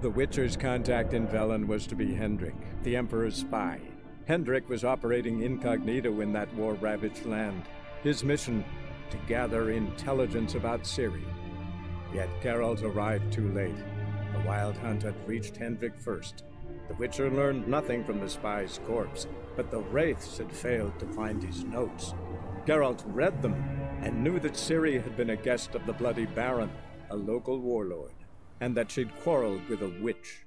The Witcher's contact in Velen was to be Hendrik, the Emperor's spy. Hendrik was operating incognito in that war-ravaged land. His mission, to gather intelligence about Ciri. Yet Geralt arrived too late. The Wild Hunt had reached Hendrik first. The Witcher learned nothing from the spy's corpse, but the Wraiths had failed to find his notes. Geralt read them, and knew that Ciri had been a guest of the Bloody Baron, a local warlord, and that she'd quarreled with a witch.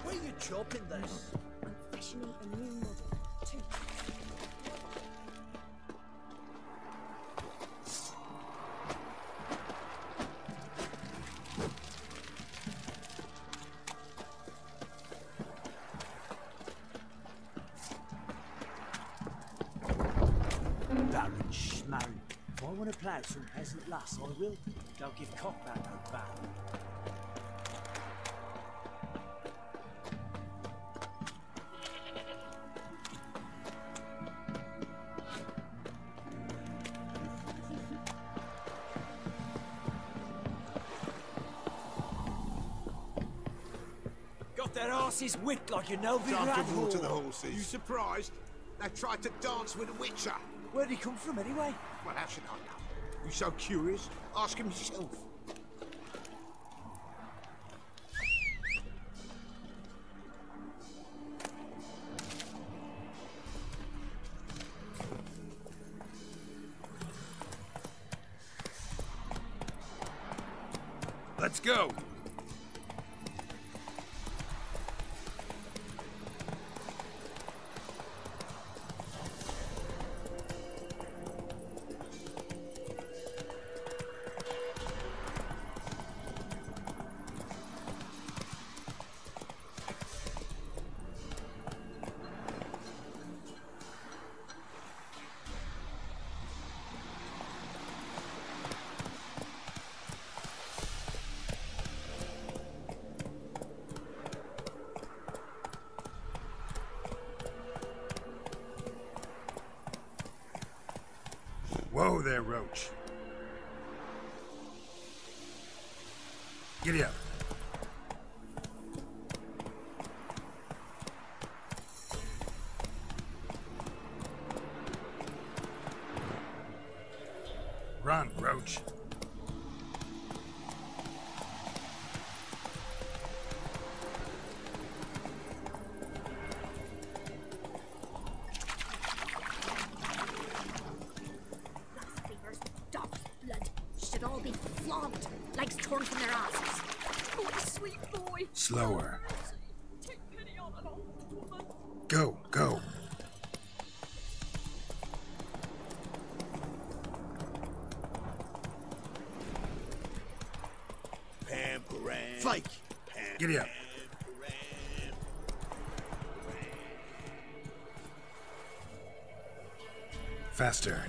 Why are you chopping this? I'm fashioning a new model, too. Baron Schmarren. If I want to play some peasant lass, I will. Don't give cockback no back. Got their asses whipped like you know the Time rat to water the hole. horses. You surprised? They tried to dance with a witcher. Where'd he come from anyway? Well, how should I know? You so curious? Ask him yourself. Let's go. Whoa there, Roach. Giddy up. Run, Roach. Should all be flogged, legs torn from their asses. Oh, what a sweet boy. Slower. Take pity on an old woman. Go, go. Fake. Giddy up. Faster.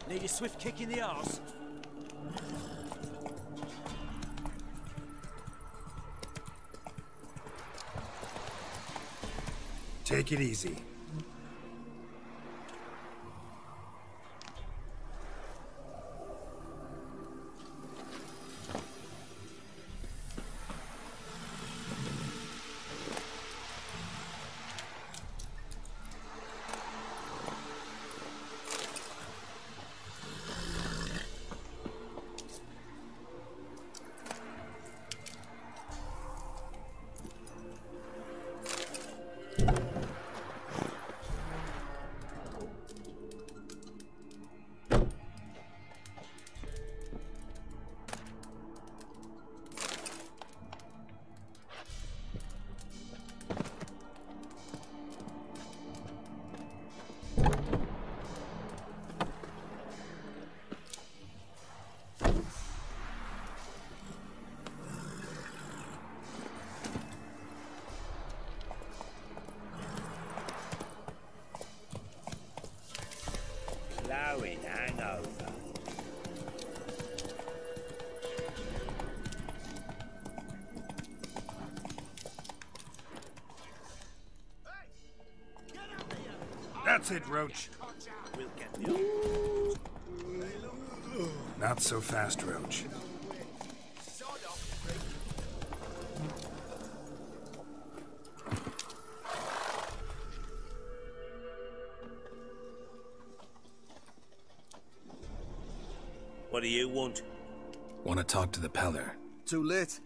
Need a swift kick in the arse. Take it easy. That's it, Roach. We'll get the Not so fast, Roach. What do you want? Want to talk to the Peller. Too late.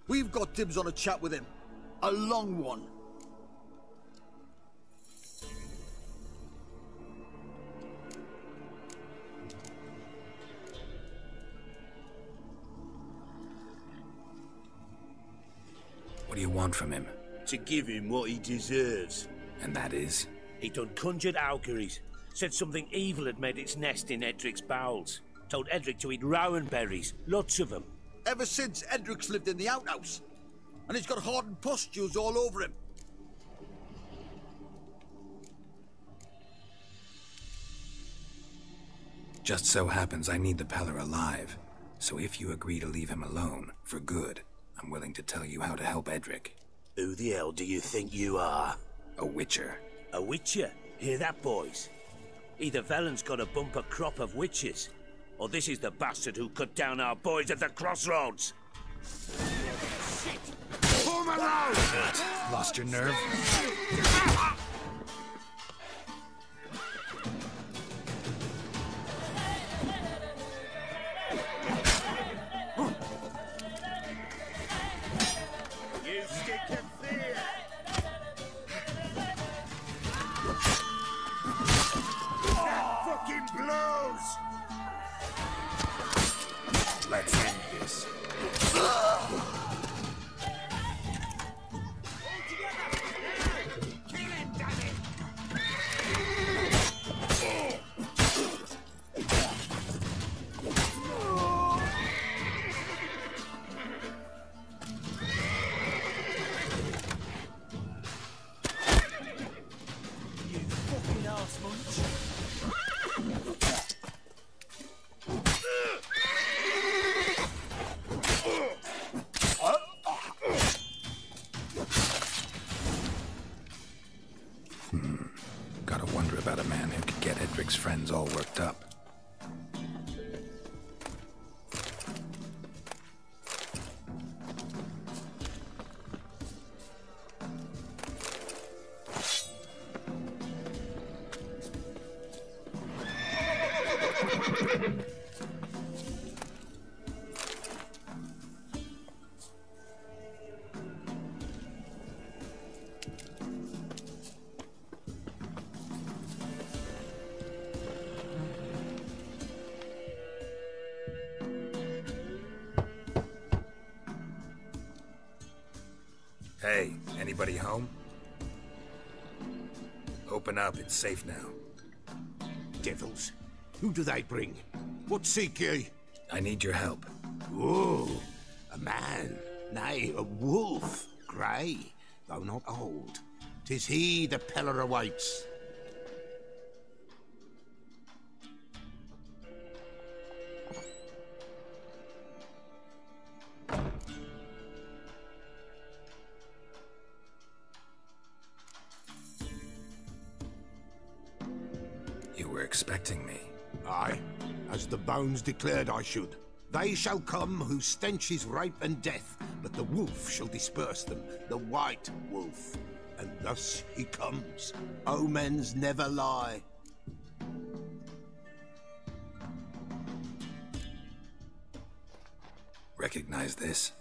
We've got dibs on a chat with him. A long one. What do you want from him? To give him what he deserves. And that is? He done conjured auguries. Said something evil had made its nest in Edric's bowels. Told Edric to eat rowan berries. Lots of them. Ever since Edric's lived in the outhouse. And he's got hardened pustules all over him. Just so happens I need the Peller alive. So if you agree to leave him alone, for good, I'm willing to tell you how to help Edric. Who the hell do you think you are? A witcher. A witcher? Hear that, boys? Either Velen's got a bumper crop of witches, or this is the bastard who cut down our boys at the crossroads. Form a round! Lost your nerve? You stick of fear! That fucking blows! Let's end this. Gotta wonder about a man who could get Edric's friends all worked up. Hey, anybody home? Open up, it's safe now. Devils. Who do they bring? What seek ye? I need your help. Oh, a man. Nay, a wolf. Grey, though not old. 'Tis he the Peller awaits. You were expecting me. Aye, as the bones declared I should. They shall come whose stench is rape and death, but the wolf shall disperse them, the white wolf. And thus he comes. Omens never lie. Recognize this?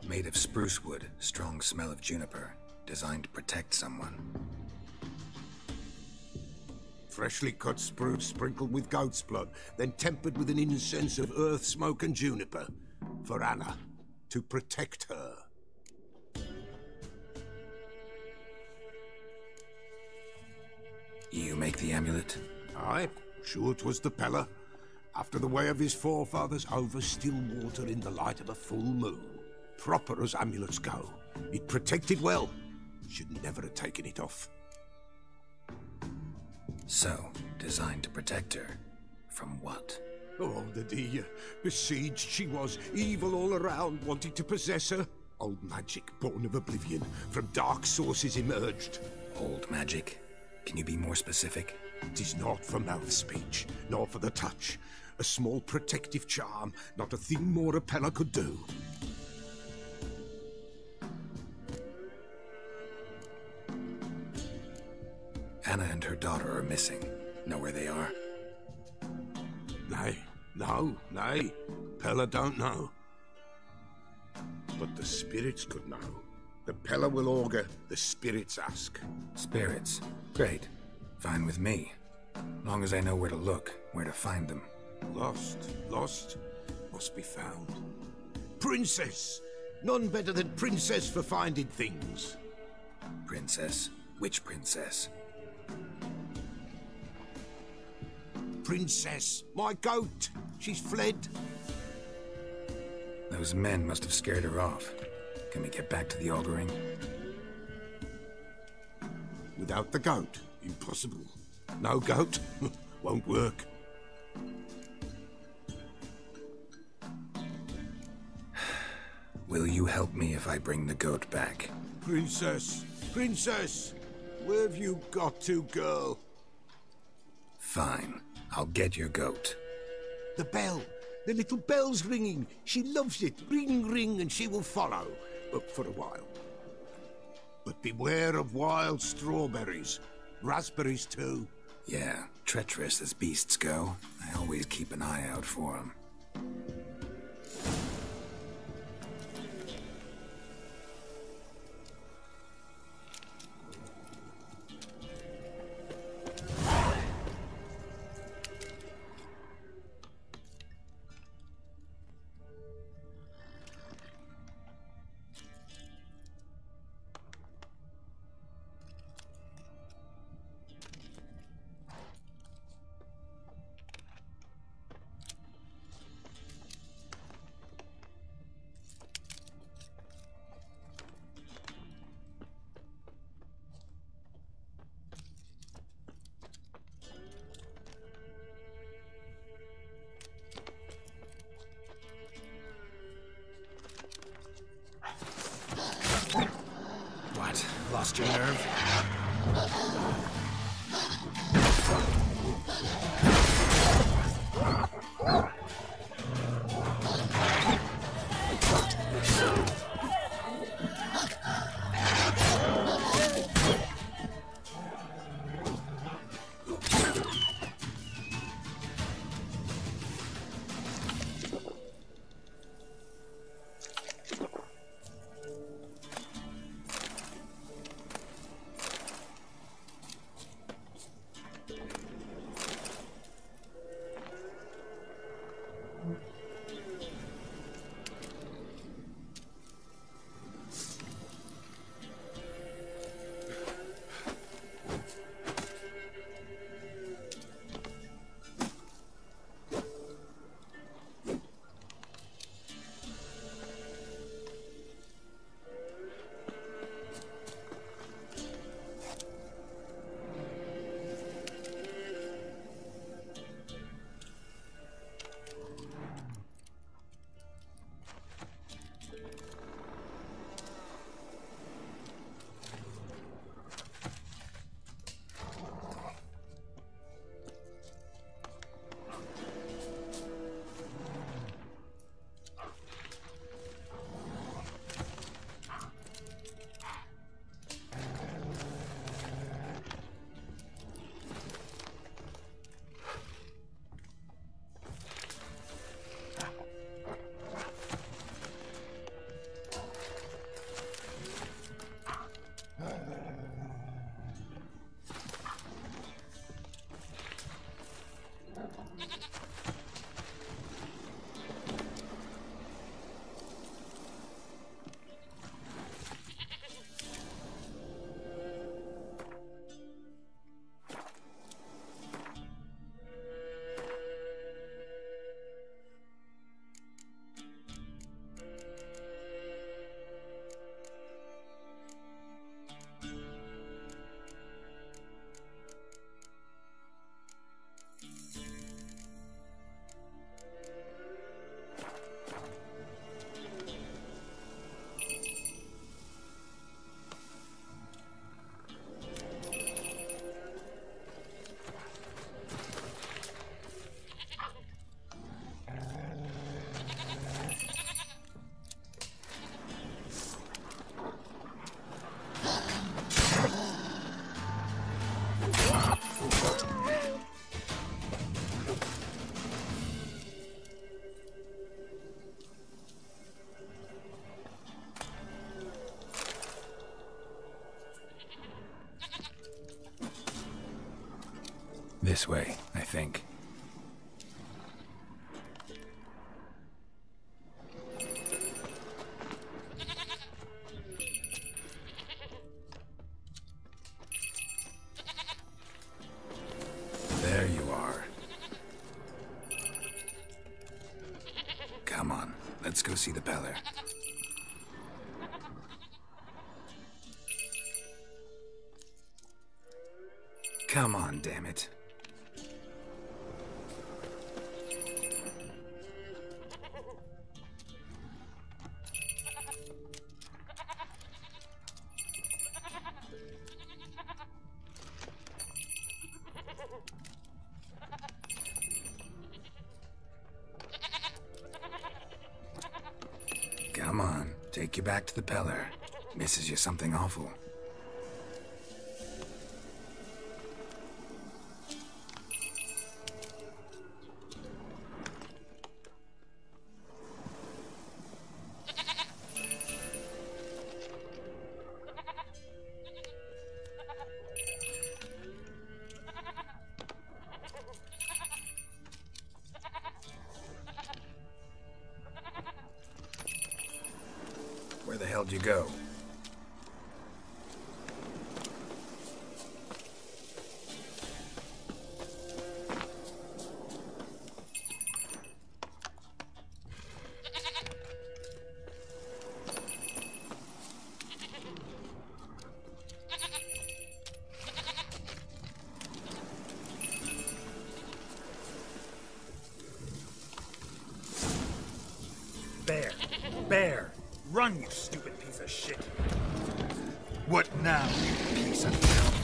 Made of spruce wood, strong smell of juniper, designed to protect someone. Freshly cut spruce sprinkled with goat's blood, then tempered with an incense of earth, smoke and juniper. For Anna, to protect her. You make the amulet? Aye, sure 'twas the Peller. After the way of his forefathers, over still water in the light of a full moon. Proper as amulets go. It protected well. Should never have taken it off. So, designed to protect her. From what? Oh, the dear. Besieged she was, evil all around, wanting to possess her. Old magic, born of oblivion, from dark sources emerged. Old magic? Can you be more specific? It is not for mouth speech, nor for the touch. A small protective charm, not a thing more a Pella could do. Anna and her daughter are missing. Know where they are? Nay, nay. Pella don't know. But the spirits could know. The Pella will augur, the spirits ask. Spirits. Great. Fine with me. Long as I know where to look, where to find them. Lost, must be found. Princess! None better than Princess for finding things. Princess? Which princess? Princess, my goat. She's fled. Those men must have scared her off. Can we get back to the auguring? Without the goat, impossible. No goat, won't work. Will you help me if I bring the goat back? Princess, where have you got to, girl? Fine. I'll get your goat. The bell. The little bell's ringing. She loves it. Ring, ring, and she will follow. But for a while. But beware of wild strawberries. Raspberries, too. Yeah, treacherous as beasts go. I always keep an eye out for them. What? Lost your nerve? This way, I think. There you are. Come on, let's go see the Peller. Come on, damn it. Come on, take you back to the Peller. Misses you something awful. Where the hell'd you go? Bear! Run, you stupid piece of shit! What now, you piece of filth?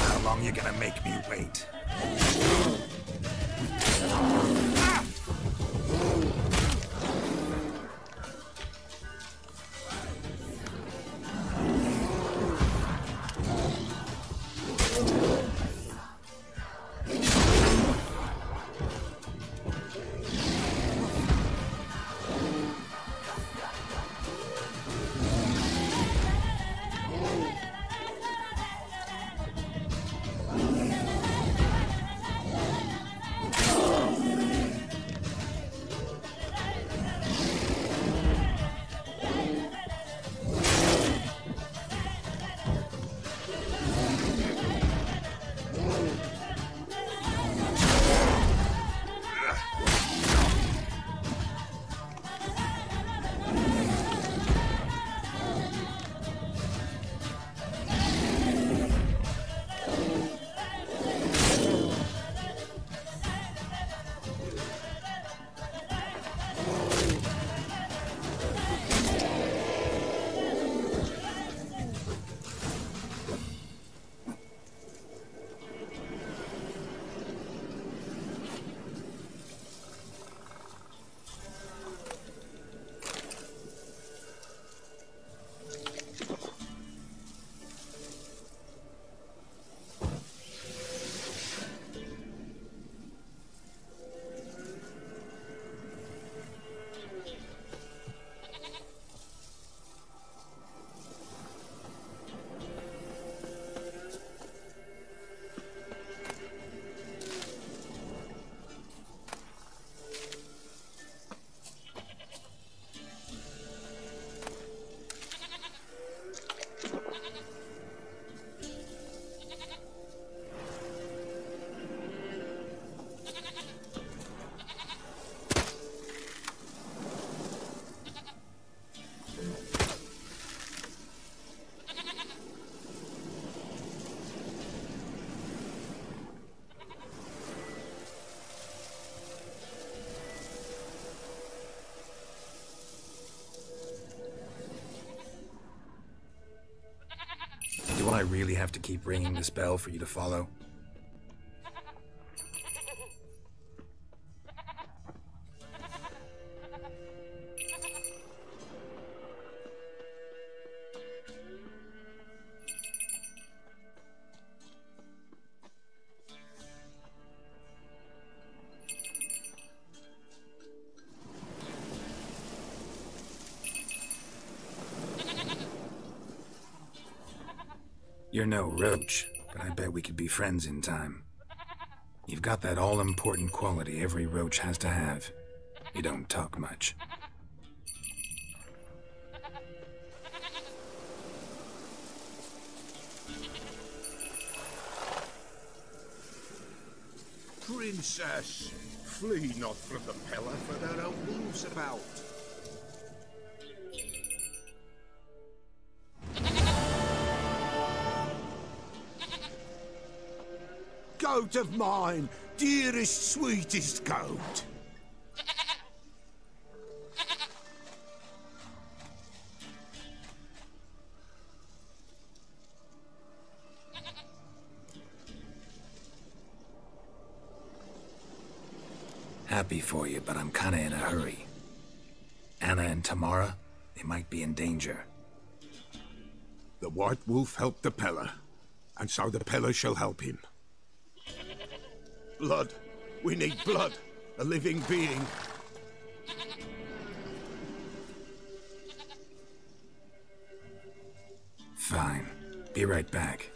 How long you gonna make me wait? I really have to keep ringing this bell for you to follow? You're no roach, but I bet we could be friends in time. You've got that all-important quality every roach has to have. You don't talk much. Princess, flee not from the pillar, for there are wolves about. Goat of mine, dearest, sweetest goat. Happy for you, but I'm kinda in a hurry. Anna and Tamara, they might be in danger. The White Wolf helped the Peller, and so the Peller shall help him. Blood. We need blood. A living being. Fine. Be right back.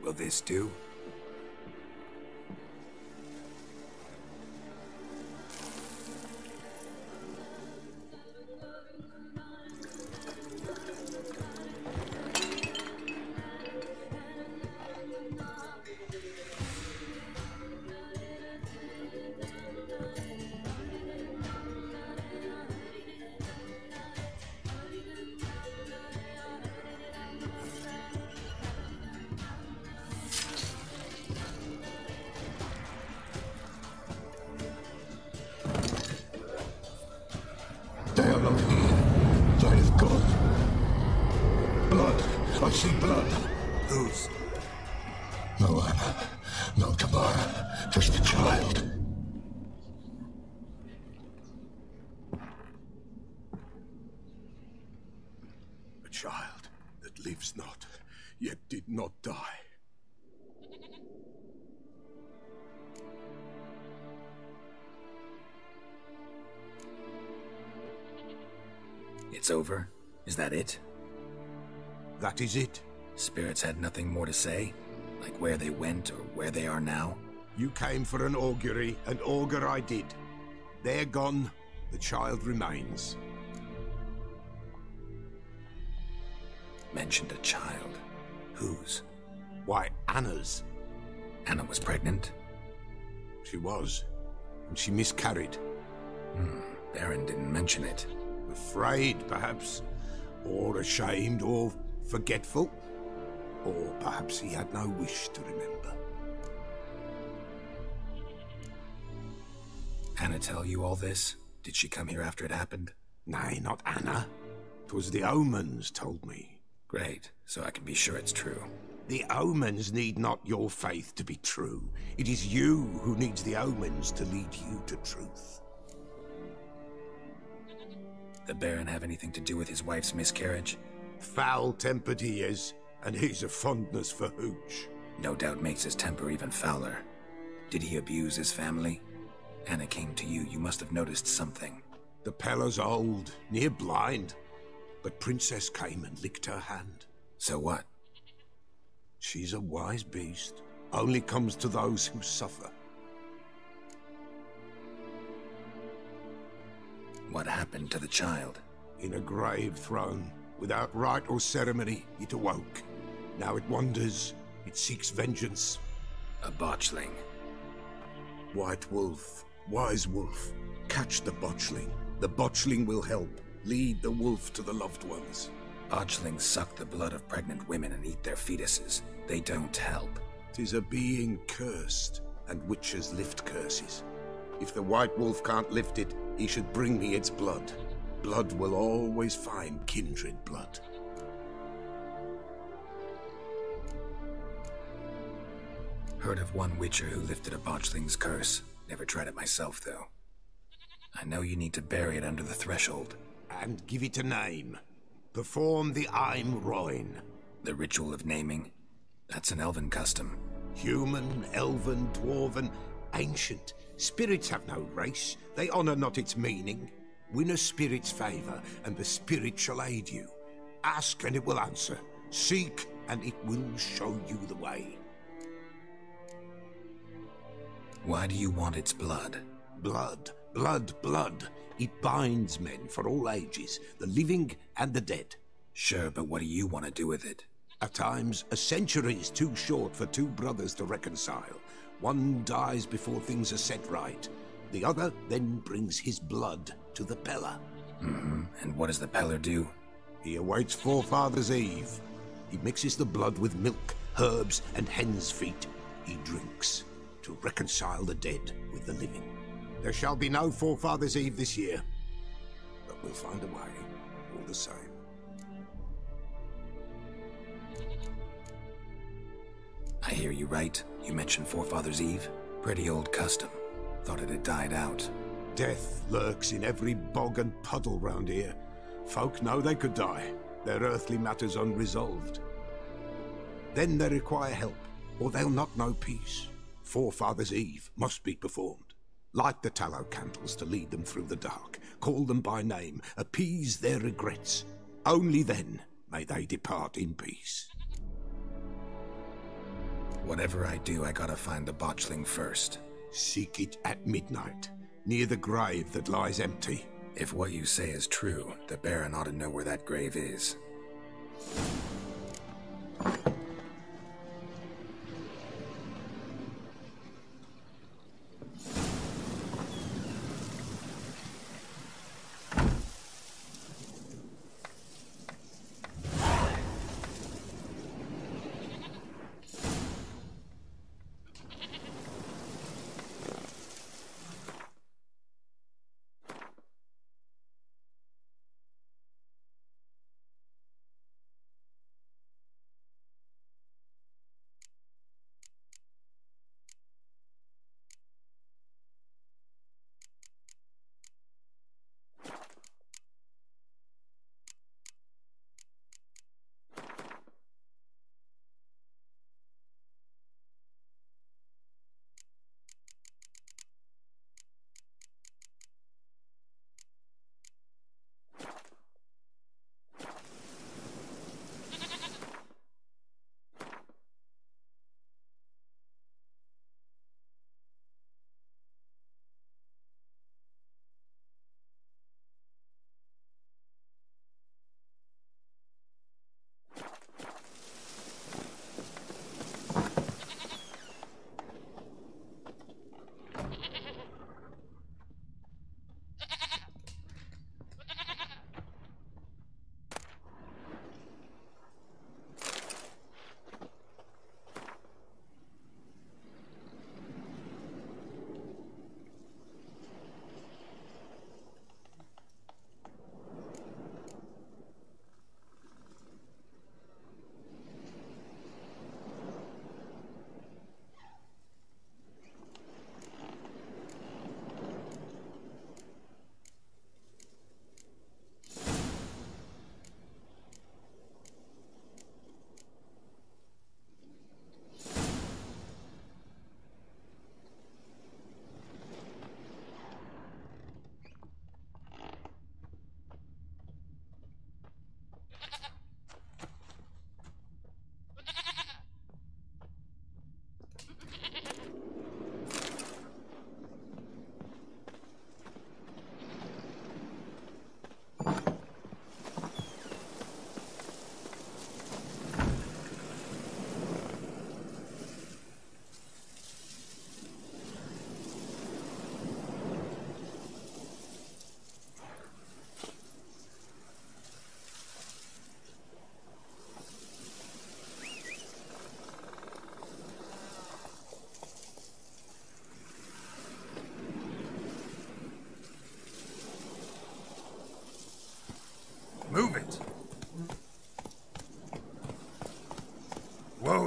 Will this do? They are not here. They have gone. Blood. I see blood. Whose? No Anna. No Tamara. Just a child. A child that lives not, yet did not die. It's over? Is that it? That is it. Spirits had nothing more to say? Like where they went or where they are now? You came for an augury, and augur I did. They're gone. The child remains. Mentioned a child. Whose? Why, Anna's. Anna was pregnant? She was. And she miscarried. Baron didn't mention it. Afraid, perhaps. Or ashamed, or forgetful. Or perhaps he had no wish to remember. Anna tell you all this? Did she come here after it happened? Nay, not Anna. 'Twas the omens told me. Great, so I can be sure it's true. The omens need not your faith to be true. It is you who needs the omens to lead you to truth. The Baron have anything to do with his wife's miscarriage? Foul-tempered he is, and he's a fondness for hooch. No doubt makes his temper even fouler. Did he abuse his family? Anna came to you, you must have noticed something. The Peller's old, near blind, but Princess came and licked her hand. So what? She's a wise beast, only comes to those who suffer. What happened to the child? In a grave thrown, without rite or ceremony, it awoke. Now it wanders, it seeks vengeance. A botchling. White Wolf, Wise Wolf, catch the botchling. The botchling will help. Lead the wolf to the loved ones. Botchlings suck the blood of pregnant women and eat their fetuses. They don't help. 'Tis a being cursed, and witches lift curses. If the white wolf can't lift it, he should bring me its blood. Blood will always find kindred blood. Heard of one witcher who lifted a botchling's curse. Never tried it myself, though. I know you need to bury it under the threshold. And give it a name. Perform the Aim Roin. The ritual of naming? That's an elven custom. Human, elven, dwarven, ancient. Spirits have no race. They honor not its meaning. Win a spirit's favor, and the spirit shall aid you. Ask, and it will answer. Seek, and it will show you the way. Why do you want its blood? Blood, blood, blood. It binds men for all ages, the living and the dead. Sure, but what do you want to do with it? At times, a century is too short for two brothers to reconcile. One dies before things are set right. The other then brings his blood to the Peller. And what does the Peller do? He awaits Forefathers' Eve. He mixes the blood with milk, herbs, and hen's feet. He drinks to reconcile the dead with the living. There shall be no Forefathers' Eve this year, but we'll find a way, all the same. I hear you right. You mentioned Forefathers' Eve. Pretty old custom. Thought it had died out. Death lurks in every bog and puddle round here. Folk know they could die, their earthly matters unresolved. Then they require help, or they'll not know peace. Forefathers' Eve must be performed. Light the tallow candles to lead them through the dark. Call them by name. Appease their regrets. Only then may they depart in peace. Whatever I do, I gotta find the botchling first. Seek it at midnight, near the grave that lies empty. If what you say is true, the Baron ought to know where that grave is.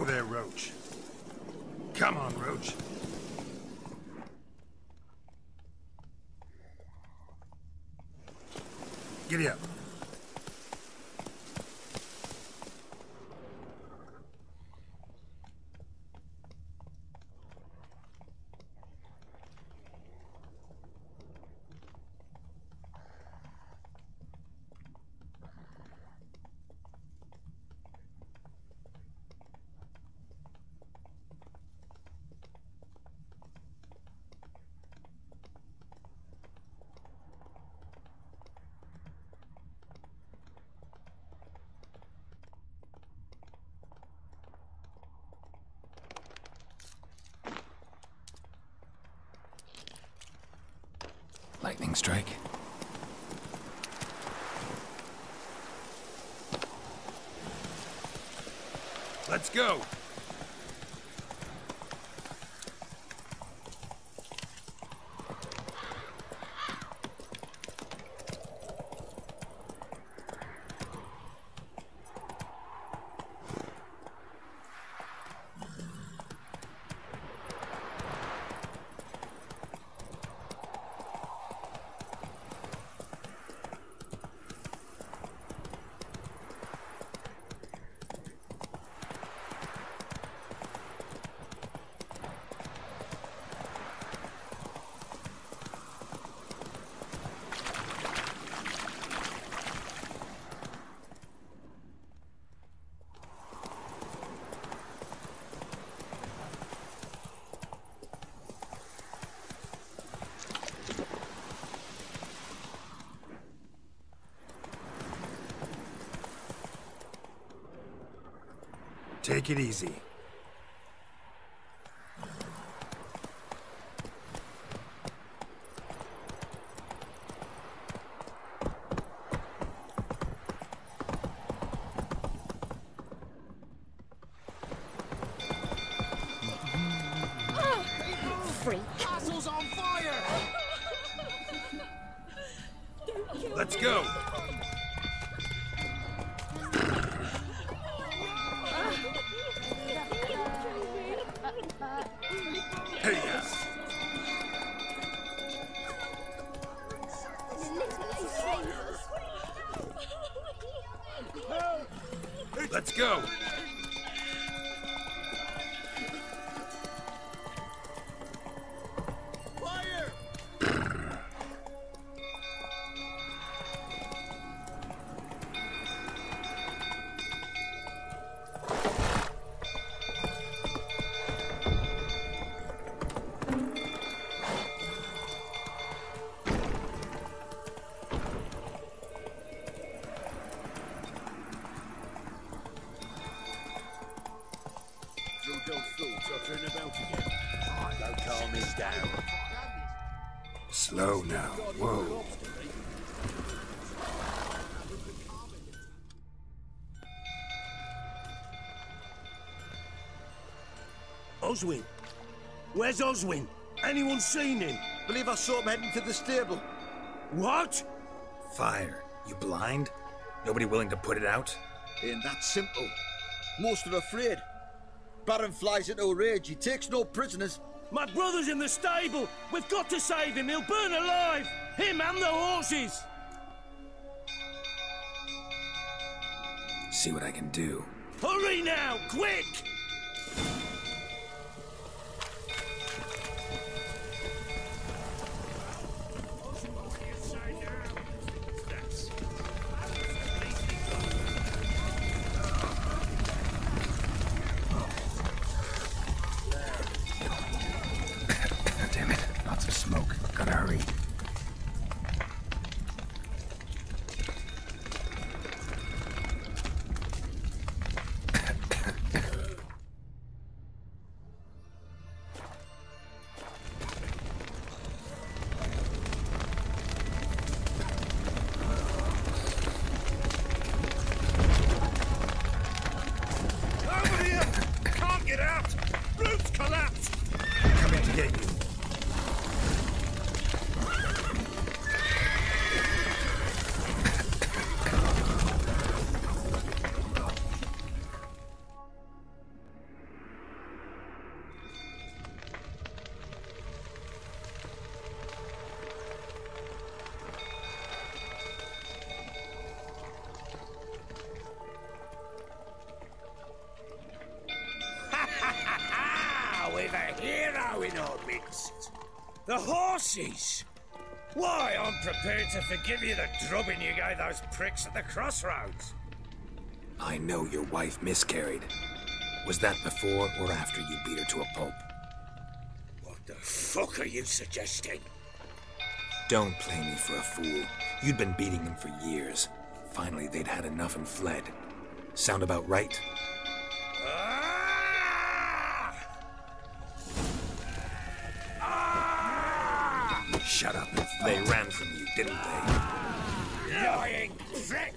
Whoa there, Roach. Come on, Roach. Giddy up. Lightning strike. Let's go. Take it easy. Freak. Castle's on fire! Let's go. Hey, yes. Let's go. Fire! Don't calm me down. Slow now. Whoa. Oswin? Where's Oswin? Anyone seen him? Believe I saw him heading to the stable. What? Fire. You blind? Nobody willing to put it out? Ain't that simple. Most are afraid. Baron flies into a rage. He takes no prisoners. My brother's in the stable. We've got to save him. He'll burn alive. Him and the horses. See what I can do. Hurry now, quick! Damn it. Lots of smoke. Gotta hurry. hero in our midst. The horses! Why, I'm prepared to forgive you the drubbing you gave those pricks at the crossroads. I know your wife miscarried. Was that before or after you beat her to a pulp? What the fuck are you suggesting? Don't play me for a fool. You'd been beating them for years. Finally, they'd had enough and fled. Sound about right? Shut up. They ran from you, didn't they? Lying prick!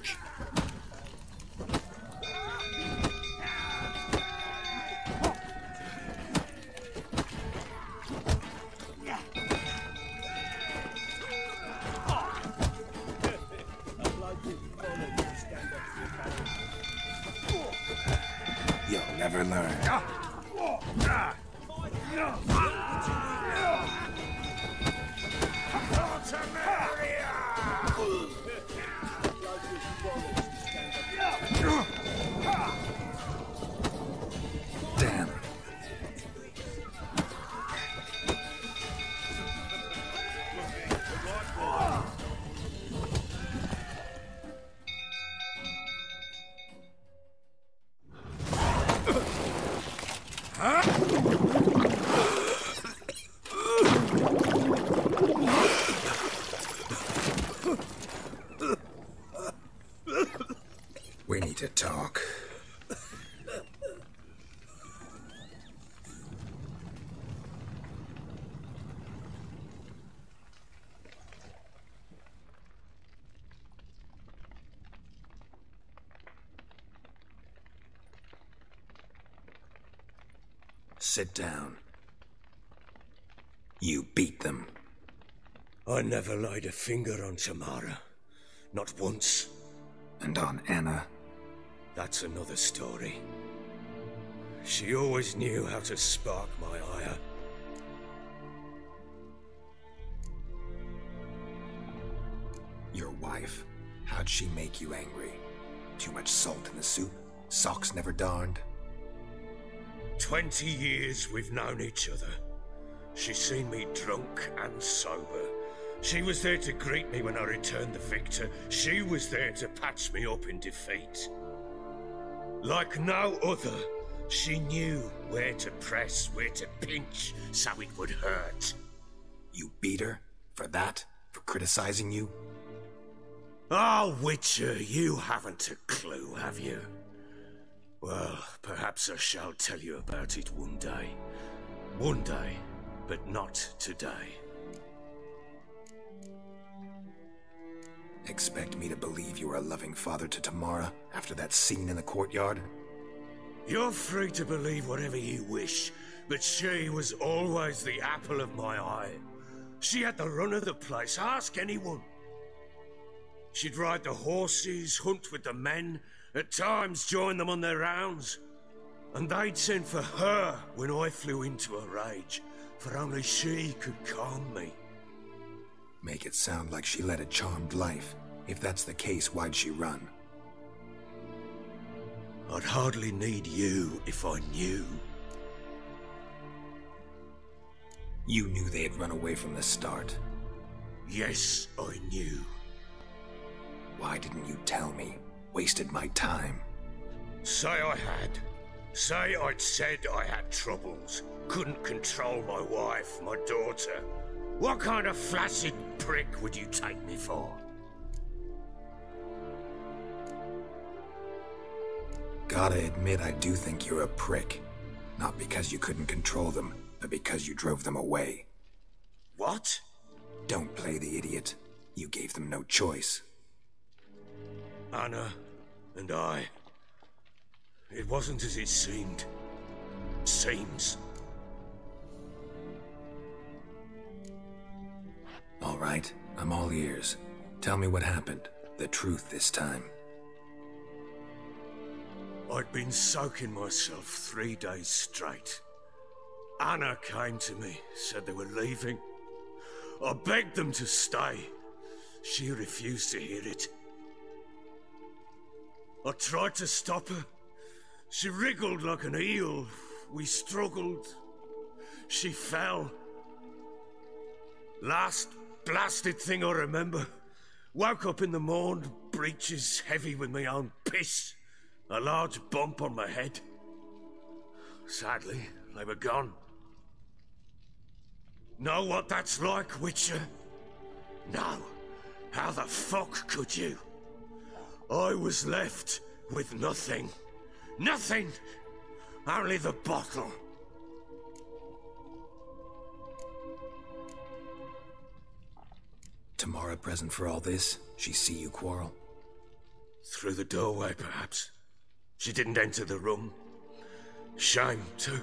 You'll never learn. Damn. We need to talk. Sit down. You beat them. I never laid a finger on Tamara. Not once. And on Anna? That's another story. She always knew how to spark my ire. Your wife. How'd she make you angry? Too much salt in the soup? Socks never darned? 20 years we've known each other. She's seen me drunk and sober. She was there to greet me when I returned the victor. She was there to patch me up in defeat. Like no other, she knew where to press, where to pinch, so it would hurt. You beat her? For that? For criticizing you? Oh, Witcher, you haven't a clue, have you? Well, perhaps I shall tell you about it one day. One day, but not today. Expect me to believe you were a loving father to Tamara after that scene in the courtyard? You're free to believe whatever you wish, but she was always the apple of my eye. She had the run of the place, ask anyone. She'd ride the horses, hunt with the men, at times join them on their rounds. And they'd send for her when I flew into a rage, for only she could calm me. Make it sound like she led a charmed life. If that's the case, why'd she run? I'd hardly need you if I knew. You knew they had run away from the start. Yes, I knew. Why didn't you tell me? Wasted my time. Say I had. Say I'd said I had troubles. Couldn't control my wife, my daughter. What kind of flaccid prick would you take me for? Gotta admit, I do think you're a prick. Not because you couldn't control them, but because you drove them away. What? Don't play the idiot. You gave them no choice. Anna and I... It wasn't as it seemed. Seems. All right, I'm all ears. Tell me what happened. The truth this time. I'd been soaking myself 3 days straight. Anna came to me, said they were leaving. I begged them to stay. She refused to hear it. I tried to stop her. She wriggled like an eel. We struggled. She fell. Last blasted thing I remember. Woke up in the morn, breeches heavy with my own piss. A large bump on my head. Sadly, they were gone. Know what that's like, Witcher? No. How the fuck could you? I was left with nothing. Nothing! Only the bottle. Tamara present for all this? She see you quarrel? Through the doorway, perhaps. She didn't enter the room. Shame, too.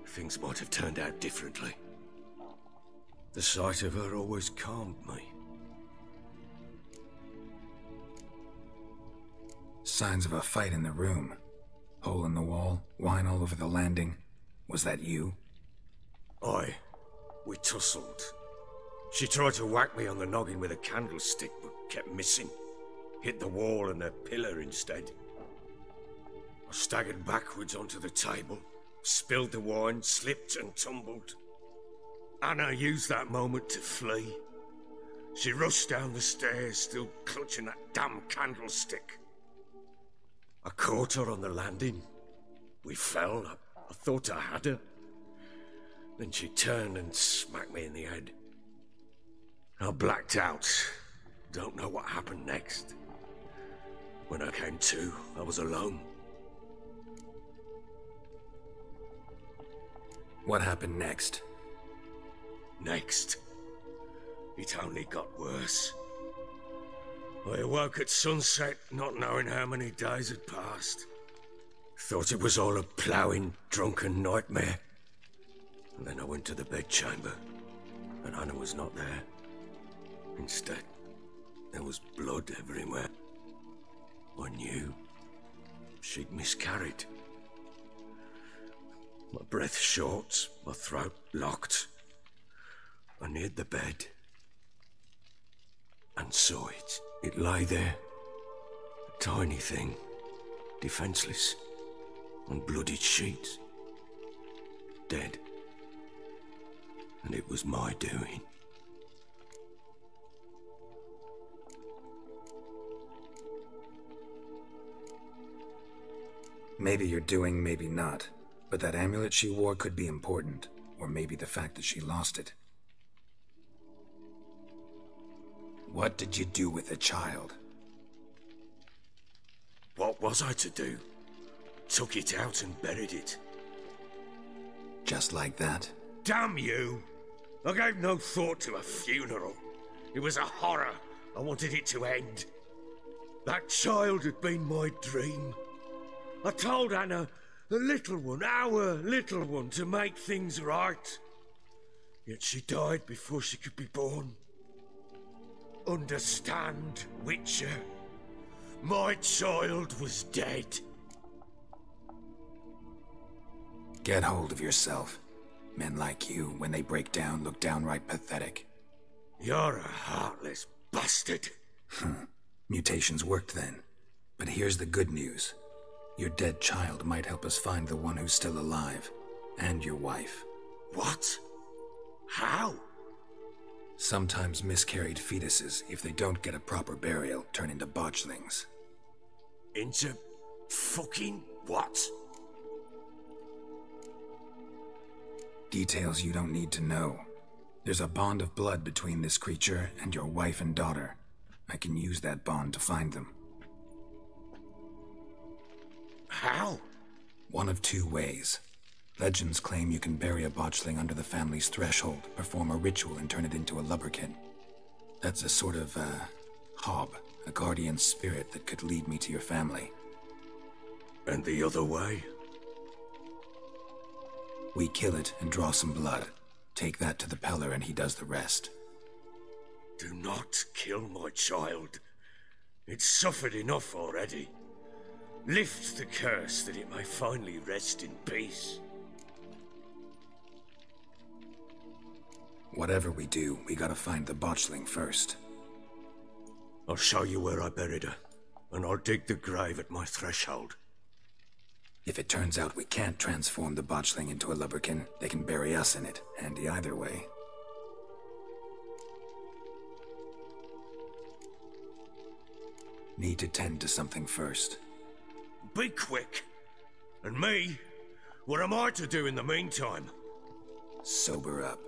Things might have turned out differently. The sight of her always calmed me. Signs of a fight in the room. Hole in the wall, wine all over the landing. Was that you? Aye. We tussled. She tried to whack me on the noggin with a candlestick, but kept missing. Hit the wall and a pillar instead. I staggered backwards onto the table, spilled the wine, slipped and tumbled. Anna used that moment to flee. She rushed down the stairs, still clutching that damn candlestick. I caught her on the landing. We fell. I thought I had her. Then she turned and smacked me in the head. I blacked out. Don't know what happened next. When I came to, I was alone. What happened next? Next, it only got worse. I awoke at sunset, not knowing how many days had passed. Thought it was all a ploughing, drunken nightmare. And then I went to the bedchamber, and Anna was not there. Instead, there was blood everywhere. I knew she'd miscarried. My breath short, my throat locked. I neared the bed and saw it. It lay there, a tiny thing, defenseless, on bloodied sheets, dead. And it was my doing. Maybe you're doing, maybe not. But that amulet she wore could be important. Or maybe the fact that she lost it. What did you do with the child? What was I to do? Took it out and buried it. Just like that? Damn you! I gave no thought to a funeral. It was a horror. I wanted it to end. That child had been my dream. I told Anna, the little one, our little one, to make things right. Yet she died before she could be born. Understand, Witcher? My child was dead. Get hold of yourself. Men like you, when they break down, look downright pathetic. You're a heartless bastard. Mutations worked then. But here's the good news. Your dead child might help us find the one who's still alive. And your wife. What? How? Sometimes miscarried fetuses, if they don't get a proper burial, turn into botchlings. Into fucking what? Details you don't need to know. There's a bond of blood between this creature and your wife and daughter. I can use that bond to find them. How? One of two ways. Legends claim you can bury a botchling under the family's threshold, perform a ritual, and turn it into a lubberkin. That's a sort of, hob, a guardian spirit that could lead me to your family. And the other way? We kill it and draw some blood. Take that to the Peller and he does the rest. Do not kill my child. It's suffered enough already. Lift the curse that it may finally rest in peace. Whatever we do, we gotta find the botchling first. I'll show you where I buried her, and I'll dig the grave at my threshold. If it turns out we can't transform the botchling into a lubberkin, they can bury us in it. Handy either way. Need to tend to something first. Be quick. And me? What am I to do in the meantime? Sober up.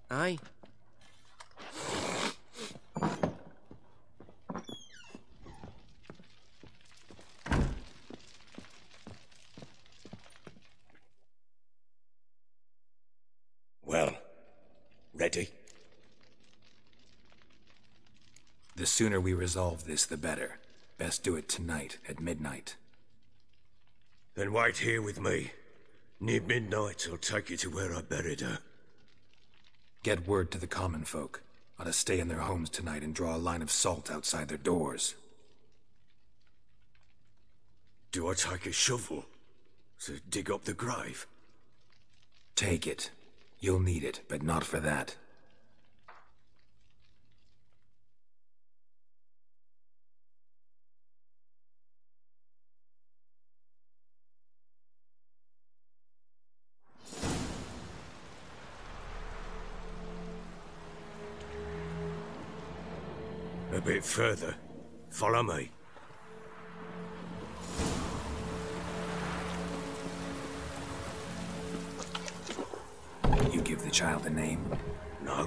Aye. Well, ready? The sooner we resolve this, the better. Best do it tonight, at midnight. Then wait here with me. Near midnight, I'll take you to where I buried her. Get word to the common folk. Ought to stay in their homes tonight and draw a line of salt outside their doors. Do I take a shovel to dig up the grave? Take it. You'll need it, but not for that. A bit further. Follow me. You give the child a name? No.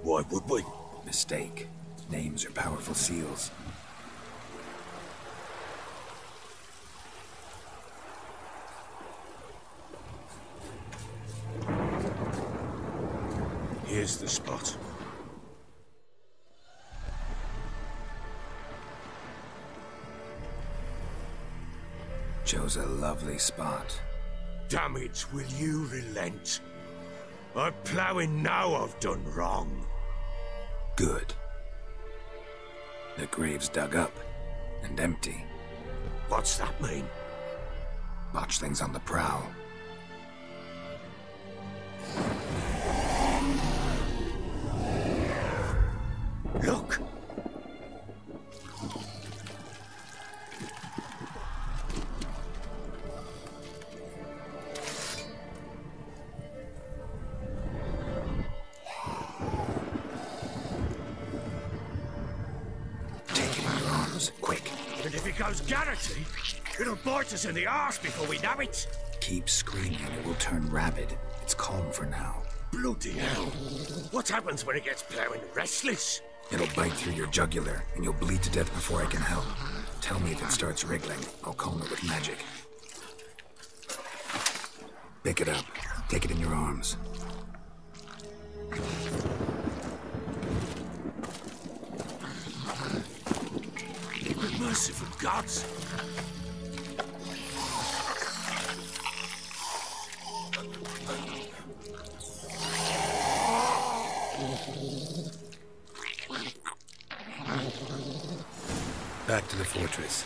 Why would we? Mistake. Names are powerful seals. Here's the spot. Chose a lovely spot. Damn it, will you relent? I'm ploughing now I've done wrong. Good. The grave's dug up and empty. What's that mean? Botchling's on the prowl. Look! goes Garrity, it'll bite us in the arse before we know it. Keep screaming and it will turn rabid. It's calm for now. Bloody hell. What happens when it gets plowing restless? It'll bite through your jugular, and you'll bleed to death before I can help. Tell me if it starts wriggling. I'll calm it with magic. Pick it up. Take it in your arms. Merciful gods! Back to the fortress.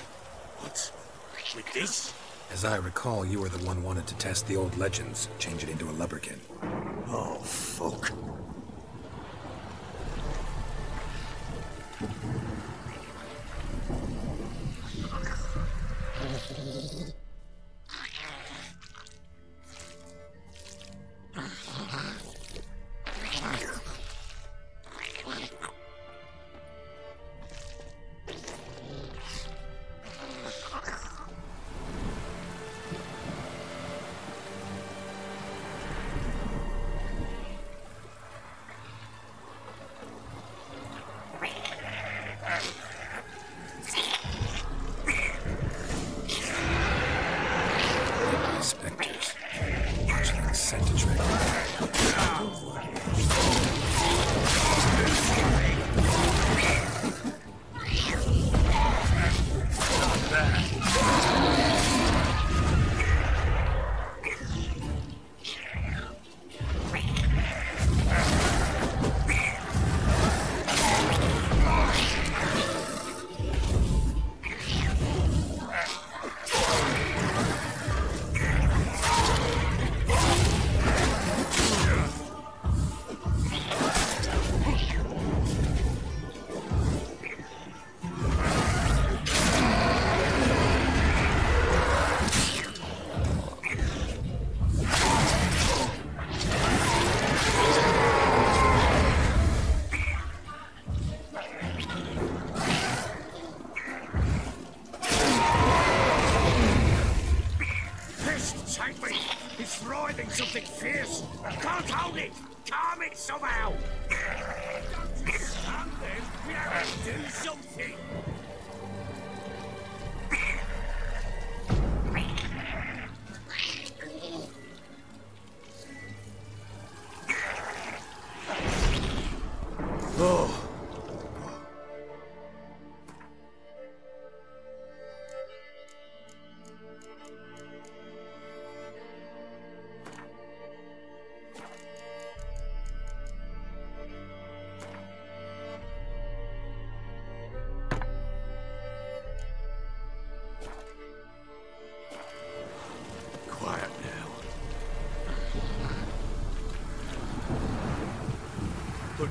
What? With this? As I recall, you were the one wanted to test the old legends, change it into a lubberkin. Oh, fuck. Spectres. Watching centigrade. It's writhing something fierce. I can't hold it. Calm it somehow. Don't you stand there. We have to do something. Oh. Quiet now. But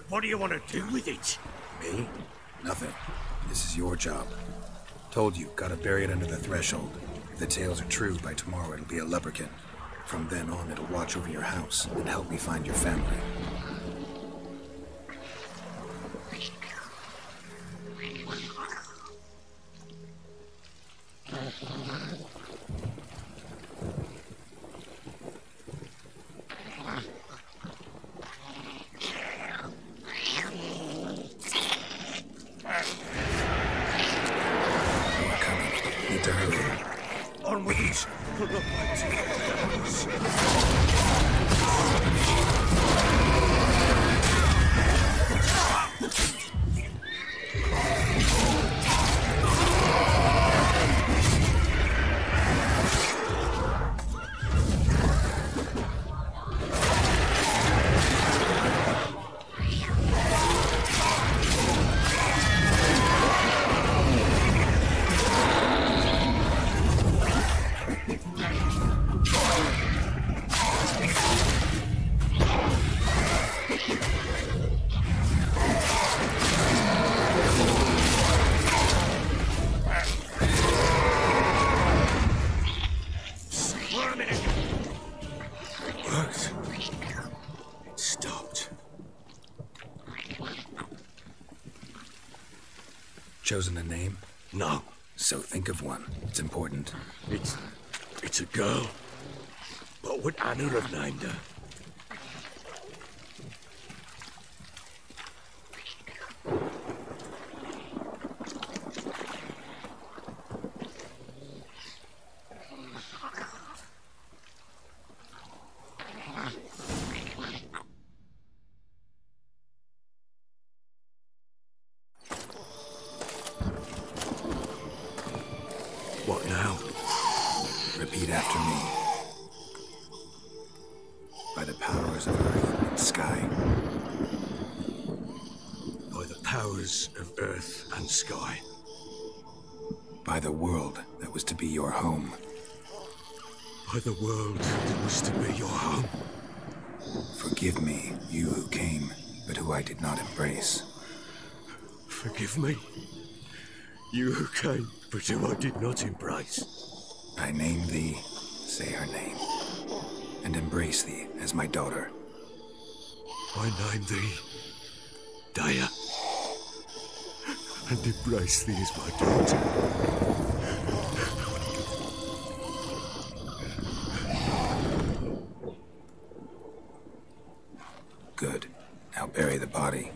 what do you want to do with it? Me? Nothing. This is your job. Told you, gotta bury it under the threshold. If the tales are true, by tomorrow it'll be a lubberkin. From then on, it'll watch over your house and help me find your family. Need to hurry. On with it. Chosen a name? No, So think of one. It's important. It's a girl. What would Anna have named her? What now? Repeat after me. By the powers of earth and sky. By the powers of earth and sky. By the world that was to be your home. By the world that was to be your home. Forgive me, you who came, but who I did not embrace. Forgive me, you who came, but who I did not embrace. I name thee, say her name, and embrace thee as my daughter. I name thee Daya, and embrace thee as my daughter. Good. Now bury the body.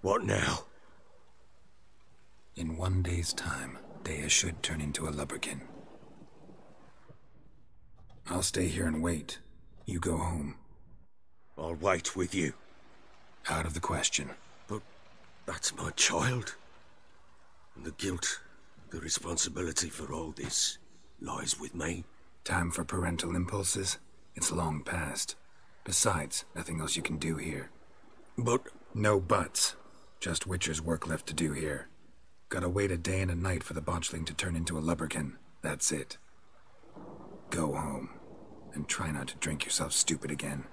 What now? In 1 day's time, Daya should turn into a lubberkin. I'll stay here and wait. You go home. I'll wait with you. Out of the question. But that's my child. And the guilt, the responsibility for all this lies with me. Time for parental impulses? It's long past. Besides, nothing else you can do here. But... No buts. Just Witcher's work left to do here. Gotta wait a day and a night for the botchling to turn into a lubberkin. That's it. Go home. And try not to drink yourself stupid again.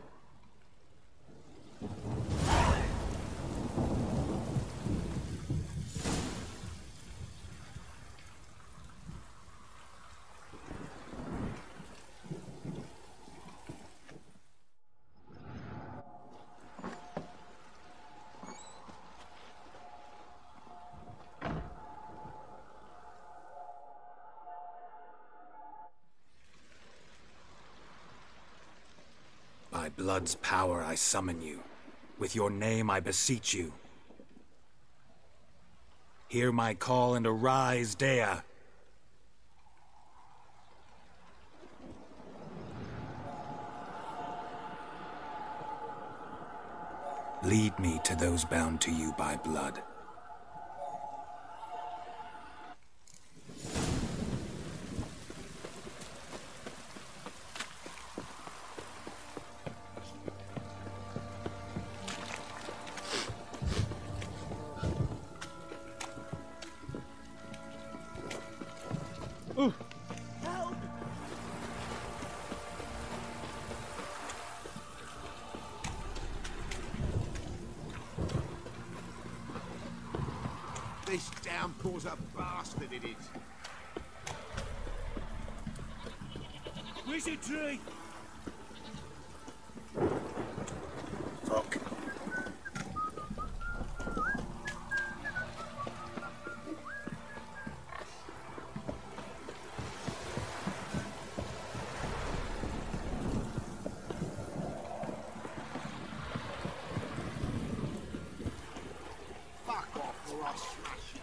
By blood's power I summon you. With your name I beseech you. Hear my call and arise, Daya. Lead me to those bound to you by blood. This downpour's a bastard, it is. Wizard tree! Fuck. Fuck off or I'll smash you.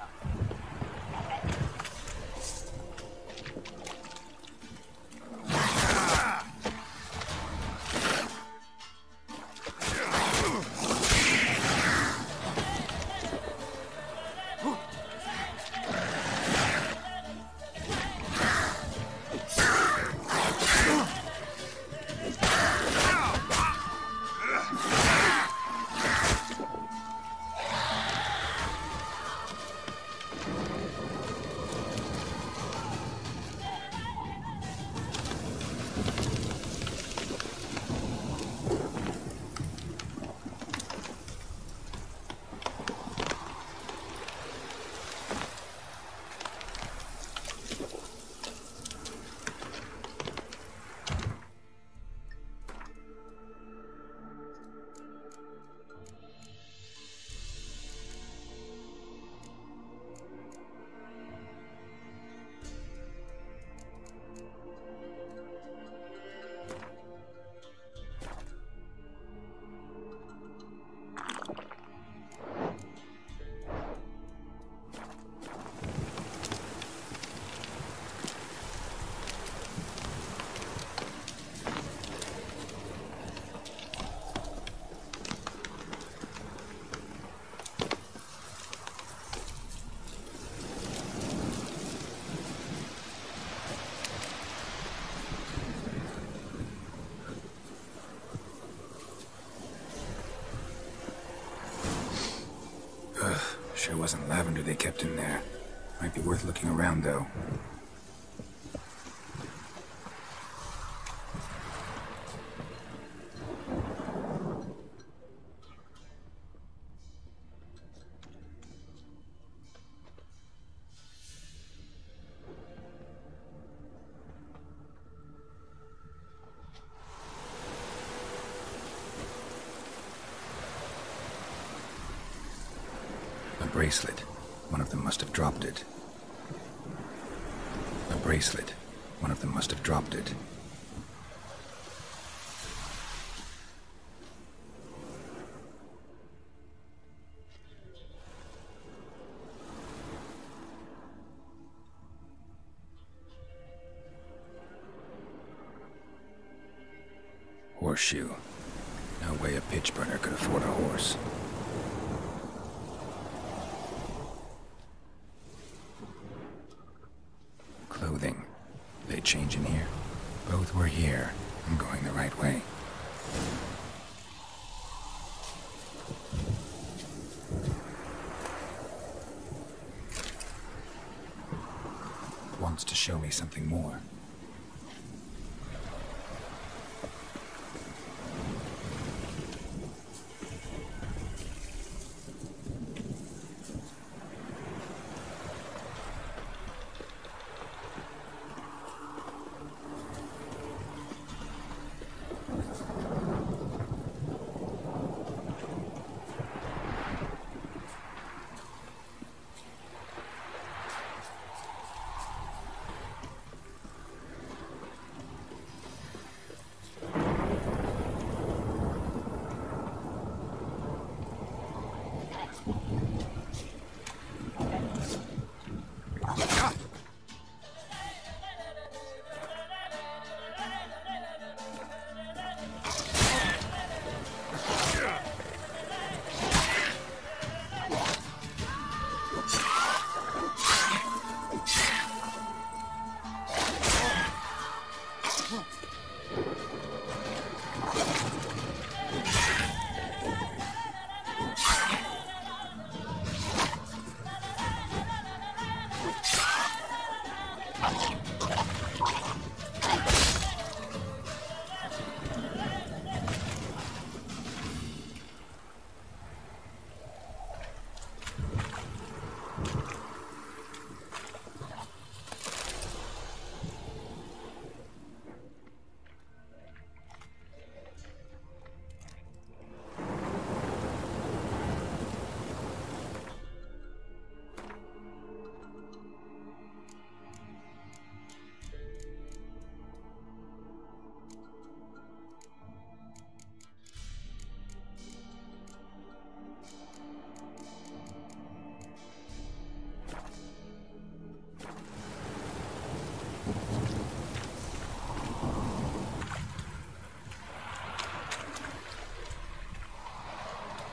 Sure wasn't lavender they kept in there. Might be worth looking around, though. A bracelet. One of them must have dropped it. A bracelet. One of them must have dropped it. Horseshoe. No way a pitch burner could afford a horse. Clothing. They change in here? Both were here. I'm going the right way. Wants to show me something more.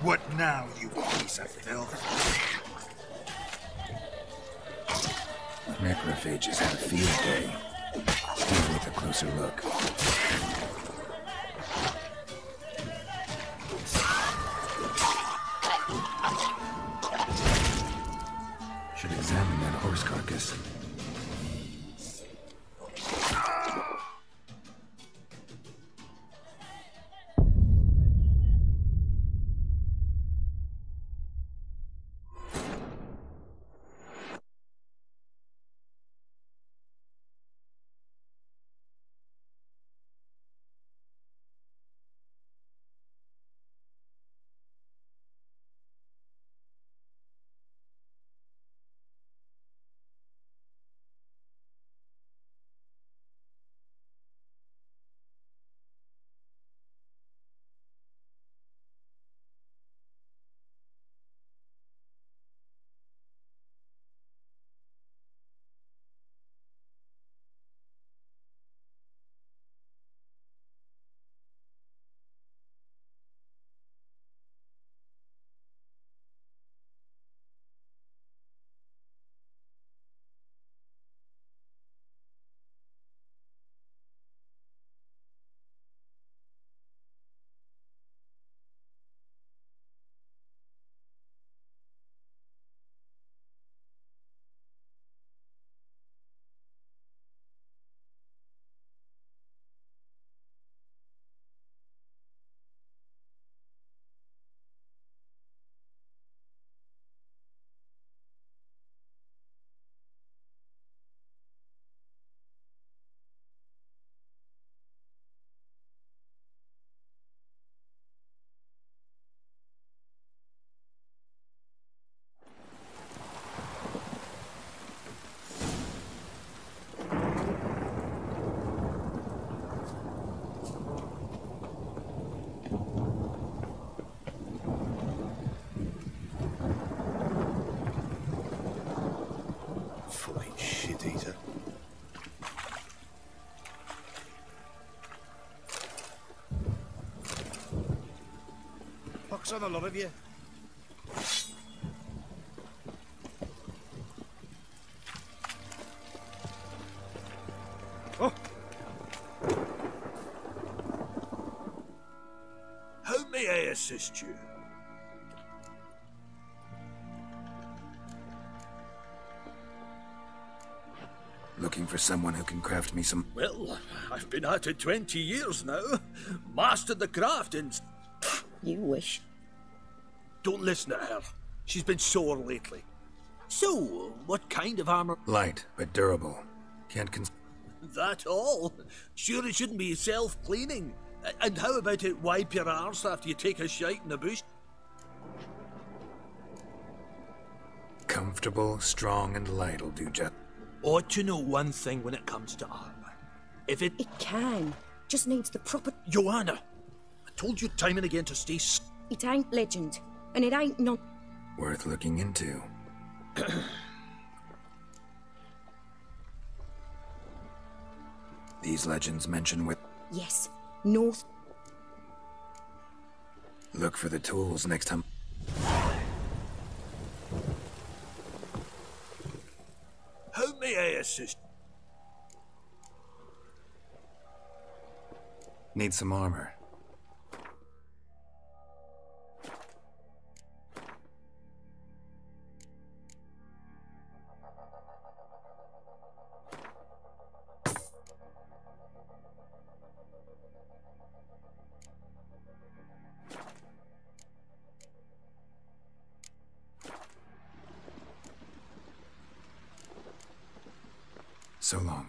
What now, you piece of filth? Necrophages had a field day. Deal with a closer look. Should examine that horse carcass. pox on the lot of you. Oh. How may I assist you? Looking for someone who can craft me some... Well, I've been at it 20 years now. Mastered the craft and... You wish. Don't listen to her. She's been sore lately. So, what kind of armor? Light, but durable. Can't That all? Sure it shouldn't be self-cleaning. And how about it wipe your arse after you take a shite in the bush? Comfortable, strong, and light'll do just... Ought to know one thing when it comes to armor. If it... It can. Just needs the proper... Joanna! I told you time and again to stay It ain't legend. And it ain't not... Worth looking into. These legends mention with... Yes. North... Look for the tools next time. How may I assist? Need some armor. So long.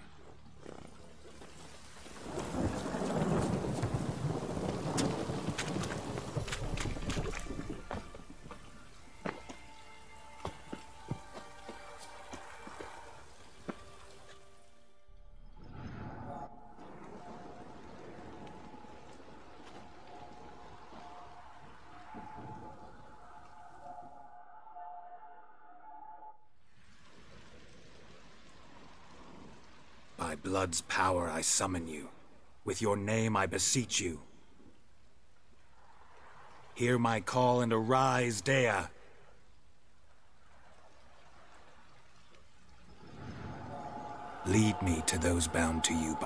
By blood's power I summon you. With your name I beseech you. Hear my call and arise, Dea. Lead me to those bound to you.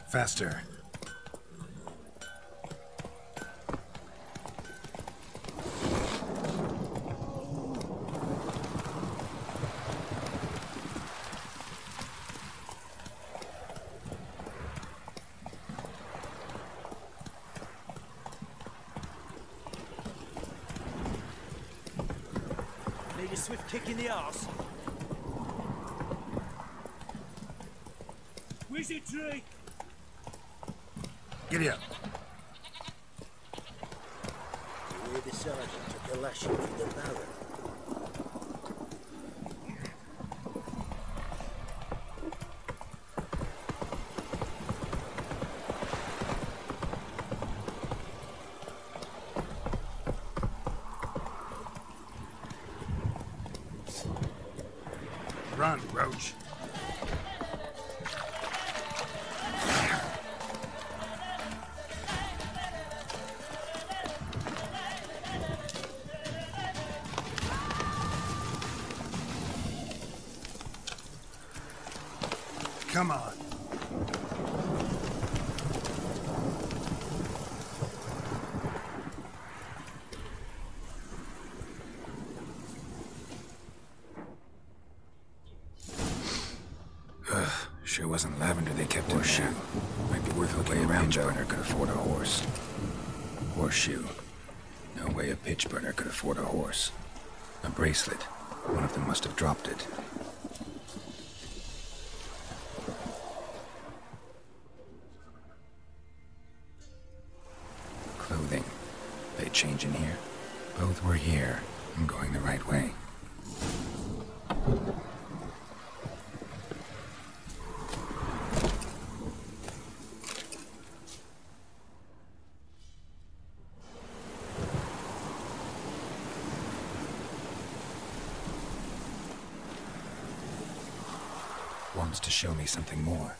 Faster. Need a swift kick in the arse. Where's your tree? Giddy up. Here the sergeant took a lashing from the barrel. Run, Roach. Come on. Sure wasn't lavender they kept in there. Might be worth looking around. Pitch burner could afford a horse. Horseshoe. No way a pitch burner could afford a horse. A bracelet. One of them must have dropped it. Clothing. They change in here? Both were here. I'm going the right way. wants to show me something more.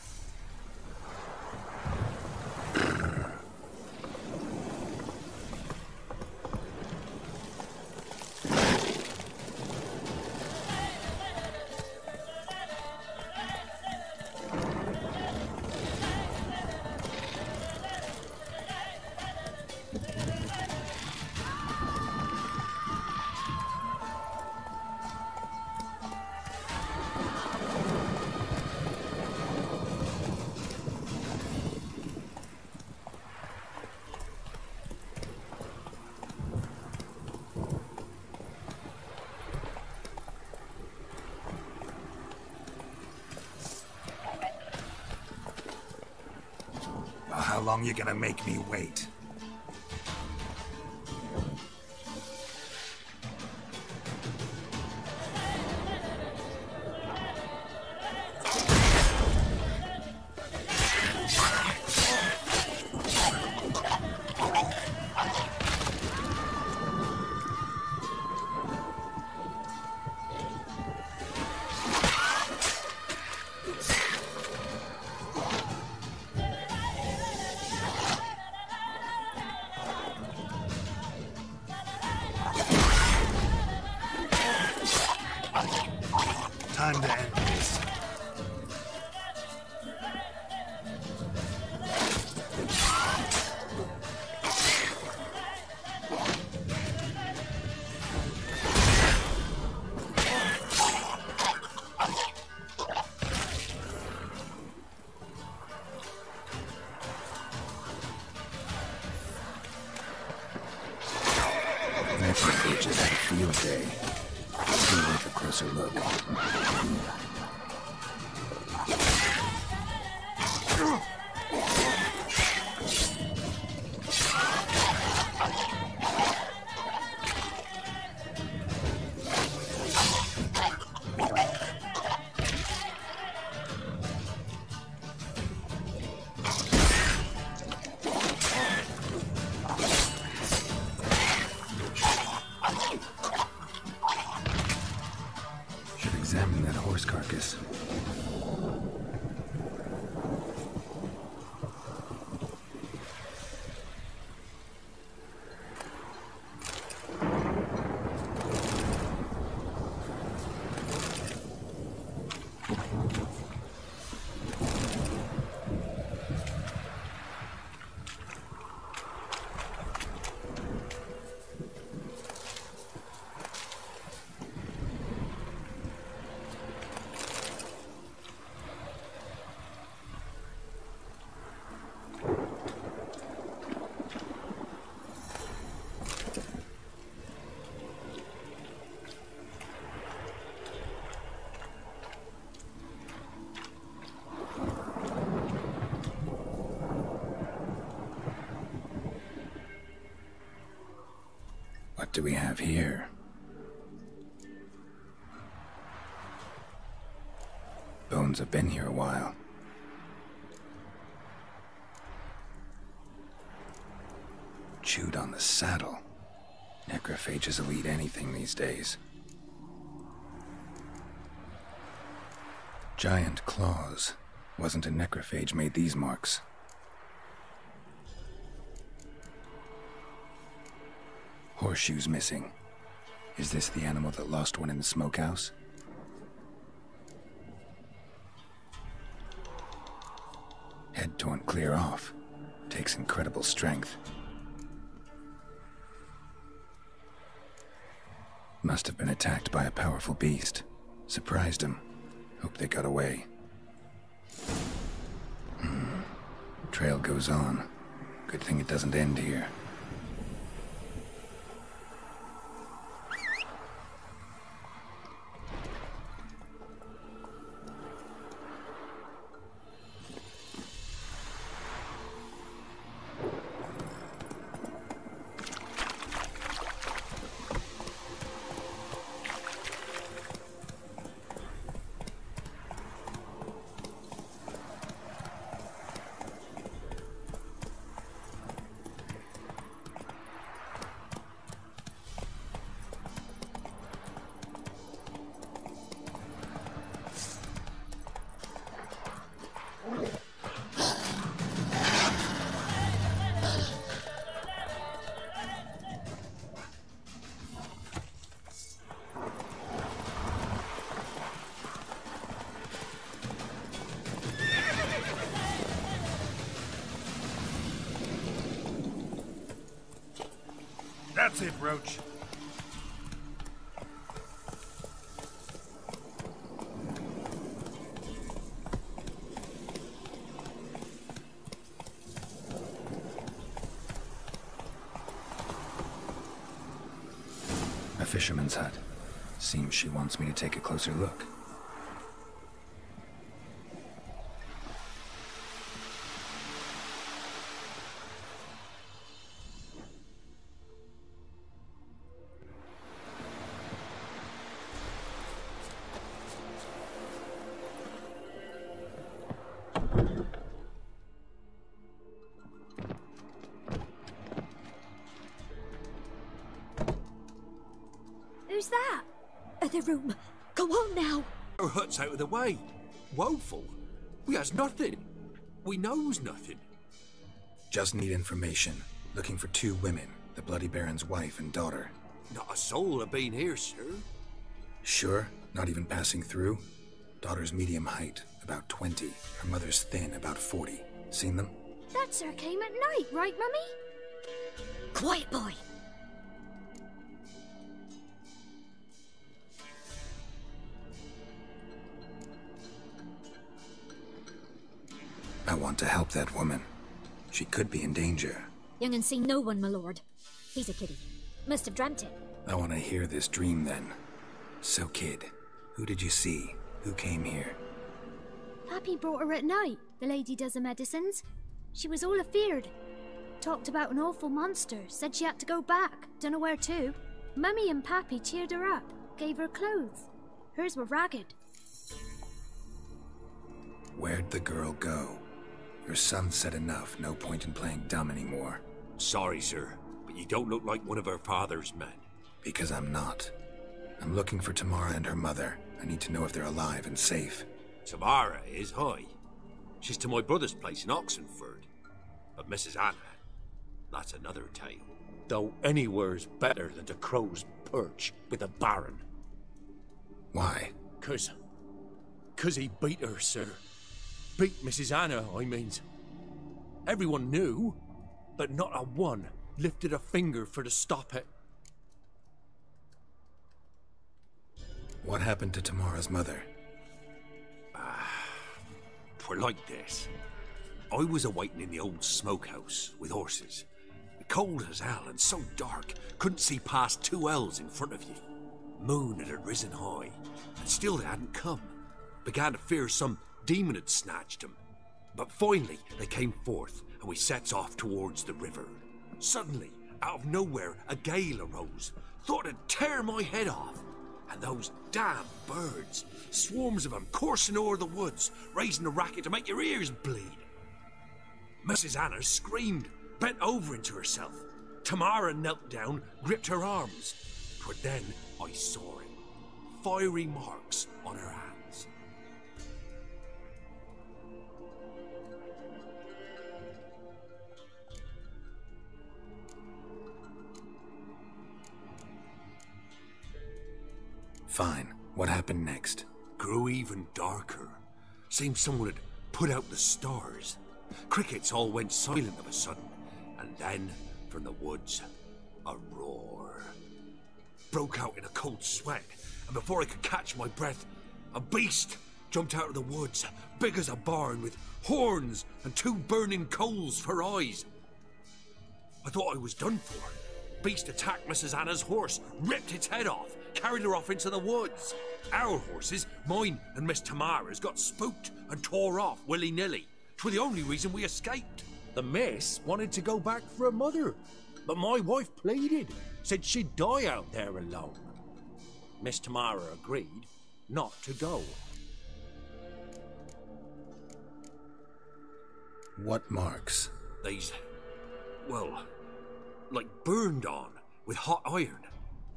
How long you gonna make me wait? Time to end this. Necrophages had a field day. Let's take a closer look. Examine that horse carcass. What do we have here? Bones have been here a while. Chewed on the saddle. Necrophages will eat anything these days. Giant claws. Wasn't a necrophage made these marks. Horseshoes missing. Is this the animal that lost one in the smokehouse? Head torn clear off. Takes incredible strength. Must have been attacked by a powerful beast. Surprised him. Hope they got away. Trail goes on. Good thing it doesn't end here. That's it, Roach. A fisherman's hut. Seems she wants me to take a closer look. Who's that? Other room. Go on now. Our hut's out of the way. Woeful. We has nothing. We knows nothing. Just need information. Looking for 2 women, the Bloody Baron's wife and daughter. Not a soul have been here, sir. Sure? Not even passing through? Daughter's medium height, about 20. Her mother's thin, about 40. Seen them? That sir came at night, right, Mummy? Quiet, boy. I want to help that woman. She could be in danger. Young and seen no one, my lord. He's a kiddie. Must have dreamt it. I want to hear this dream then. So, kid, who did you see? Who came here? Pappy brought her at night. The lady does the medicines. She was all afeared. Talked about an awful monster. Said she had to go back. Dunno where to. Mummy and Pappy cheered her up. Gave her clothes. Hers were ragged. Where'd the girl go? Your son said enough. No point in playing dumb anymore. Sorry, sir, but you don't look like one of her father's men. Because I'm not. I'm looking for Tamara and her mother. I need to know if they're alive and safe. Tamara is, hi. She's to my brother's place in Oxenford. But Mrs. Anna, that's another tale. Though anywhere's better than the Crow's Perch with the Baron. Why? 'Cause he beat her, sir. Beat Mrs. Anna, I means. Everyone knew, but not a one lifted a finger for to stop it. What happened to Tamara's mother? Twere like this. I was awaiting in the old smokehouse with horses. Cold as hell and so dark, couldn't see past 2 ells in front of you. Moon had risen high, and still they hadn't come. Began to fear some demon had snatched them. But finally they came forth, and we sets off towards the river. Suddenly, out of nowhere, a gale arose. Thought it'd tear my head off. And those damn birds, swarms of them coursing o'er the woods, raising a racket to make your ears bleed. Mrs. Anna screamed, bent over into herself. Tamara knelt down, gripped her arms. 'Twere then I saw it. Fiery marks on her hands. Fine. What happened next? Grew even darker. Seemed someone had put out the stars. Crickets all went silent of a sudden, and then, from the woods, a roar. Broke out in a cold sweat, and before I could catch my breath, a beast jumped out of the woods, big as a barn, with horns and 2 burning coals for eyes. I thought I was done for. Beast attacked Mrs. Anna's horse, ripped its head off, carried her off into the woods. Our horses, mine and Miss Tamara's, got spooked and tore off willy-nilly. 'Twere the only reason we escaped. The miss wanted to go back for her mother, but my wife pleaded, said she'd die out there alone. Miss Tamara agreed not to go. What marks? These, well, like burned on with hot iron.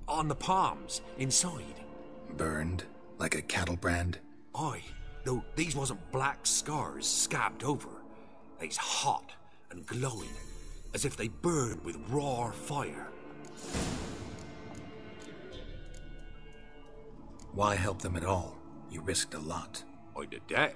On the palms, inside. Burned? Like a cattle brand? Aye, though these wasn't black scars scabbed over. They's hot and glowing, as if they burned with raw fire. Why help them at all? You risked a lot. I did that.